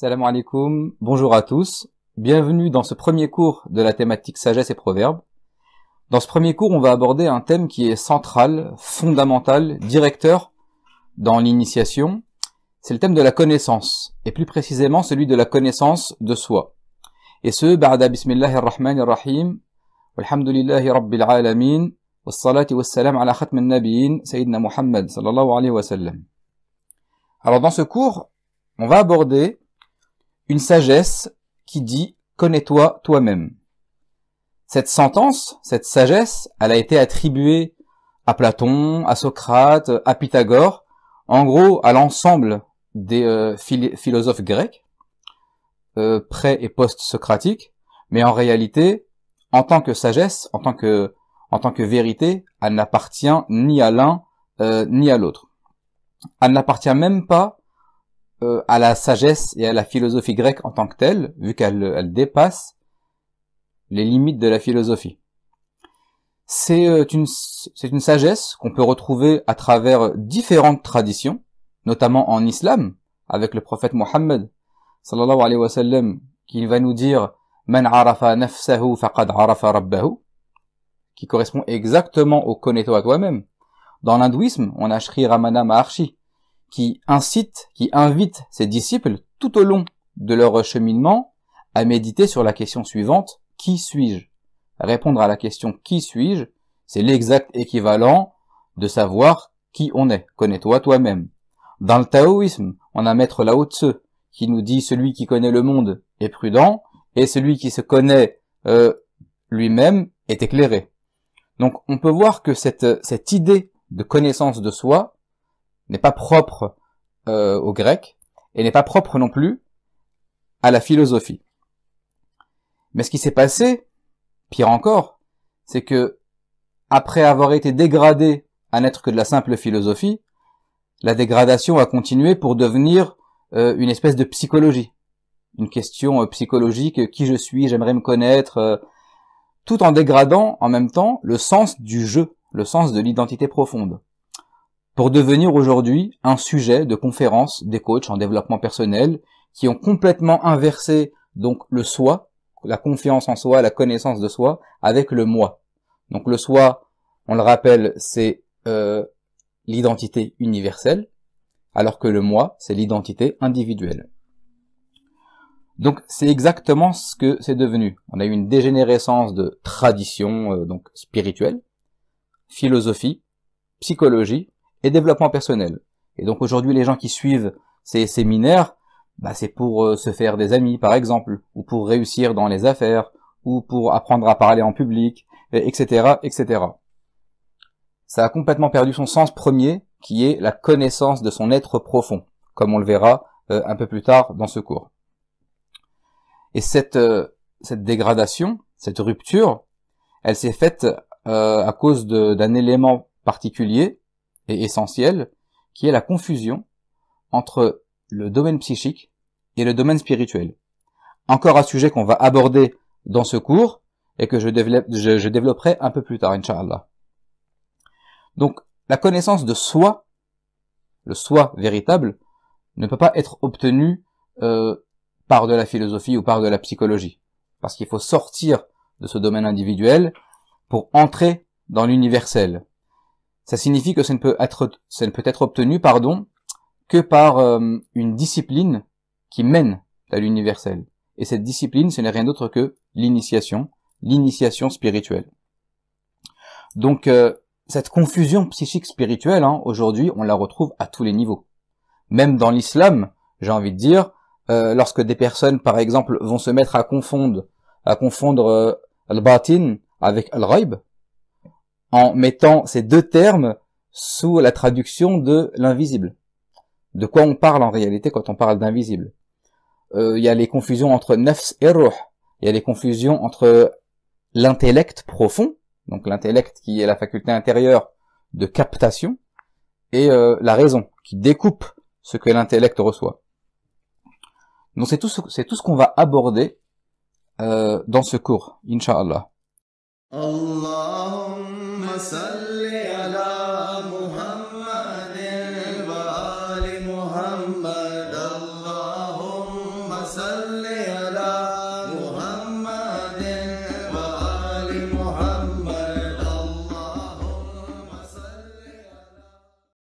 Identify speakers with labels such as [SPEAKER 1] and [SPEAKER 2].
[SPEAKER 1] Salam alaikum, bonjour à tous, bienvenue dans ce premier cours de la thématique sagesse et proverbes. Dans ce premier cours, on va aborder un thème qui est central, fondamental, directeur dans l'initiation. C'est le thème de la connaissance, et plus précisément celui de la connaissance de soi. Et ce, ba'da bismillahir rahmanir rahim, walhamdulillahi rabbil alamin, wassalati wassalam ala khatmin nabiyyin, sayyidina Muhammad sallallahu alayhi wa sallam. Alors dans ce cours, on va aborder une sagesse qui dit « Connais-toi toi-même ». Cette sentence, cette sagesse, elle a été attribuée à Platon, à Socrate, à Pythagore, en gros à l'ensemble des philosophes grecs, pré- et post-socratiques, mais en réalité, en tant que sagesse, en tant que vérité, elle n'appartient ni à l'un ni à l'autre. Elle n'appartient même pas à la sagesse et à la philosophie grecque en tant que telle, vu qu'elle dépasse les limites de la philosophie. C'est une sagesse qu'on peut retrouver à travers différentes traditions, notamment en islam, avec le prophète Mohammed, sallallahu alayhi wa sallam, qui va nous dire « Man arafa nafsahu faqad arafa rabbahu », qui correspond exactement au « connais-toi toi-même ». Dans l'hindouisme, on a Sri Ramana Maharshi, qui invite ses disciples tout au long de leur cheminement à méditer sur la question suivante, qui suis-je? Répondre à la question qui suis-je, c'est l'exact équivalent de savoir qui on est. Connais-toi toi-même. Dans le taoïsme, on a Maître Lao Tse qui nous dit celui qui connaît le monde est prudent et celui qui se connaît lui-même est éclairé. Donc on peut voir que cette idée de connaissance de soi n'est pas propre aux Grecs et n'est pas propre non plus à la philosophie. Mais ce qui s'est passé, pire encore, c'est que après avoir été dégradé à n'être que de la simple philosophie, la dégradation a continué pour devenir une espèce de psychologie, une question psychologique, qui je suis, j'aimerais me connaître, tout en dégradant en même temps le sens du jeu, le sens de l'identité profonde, pour devenir aujourd'hui un sujet de conférences des coachs en développement personnel qui ont complètement inversé donc le soi, la confiance en soi, la connaissance de soi, avec le moi. Donc le soi, on le rappelle, c'est l'identité universelle, alors que le moi, c'est l'identité individuelle. Donc c'est exactement ce que c'est devenu. On a eu une dégénérescence de tradition donc spirituelle, philosophie, psychologie et développement personnel. Et donc aujourd'hui, les gens qui suivent ces séminaires, c'est pour se faire des amis, par exemple, ou pour réussir dans les affaires, ou pour apprendre à parler en public, etc., etc. Ça a complètement perdu son sens premier, qui est la connaissance de son être profond, comme on le verra un peu plus tard dans ce cours. Et cette dégradation, cette rupture, elle s'est faite à cause d'un élément particulier et essentiel, qui est la confusion entre le domaine psychique et le domaine spirituel. Encore un sujet qu'on va aborder dans ce cours et que je développerai un peu plus tard, Inch'Allah. Donc, la connaissance de soi, le soi véritable, ne peut pas être obtenue par de la philosophie ou par de la psychologie. Parce qu'il faut sortir de ce domaine individuel pour entrer dans l'universel. Ça signifie que ça ne peut être obtenu, que par une discipline qui mène à l'universel. Et cette discipline, ce n'est rien d'autre que l'initiation spirituelle. Donc, cette confusion psychique spirituelle, aujourd'hui, on la retrouve à tous les niveaux. Même dans l'islam, j'ai envie de dire, lorsque des personnes, par exemple, vont se mettre à confondre al-batin avec al-ghaib, en mettant ces deux termes sous la traduction de l'invisible. De quoi on parle en réalité quand on parle d'invisible? Il y a les confusions entre nafs et ruh. Il y a les confusions entre l'intellect profond, donc l'intellect qui est la faculté intérieure de captation, et la raison, qui découpe ce que l'intellect reçoit. Donc c'est tout ce qu'on va aborder dans ce cours, Inch'Allah. Allahumma salli ala Muhammad wa ali Muhammad. Allahumma
[SPEAKER 2] صل على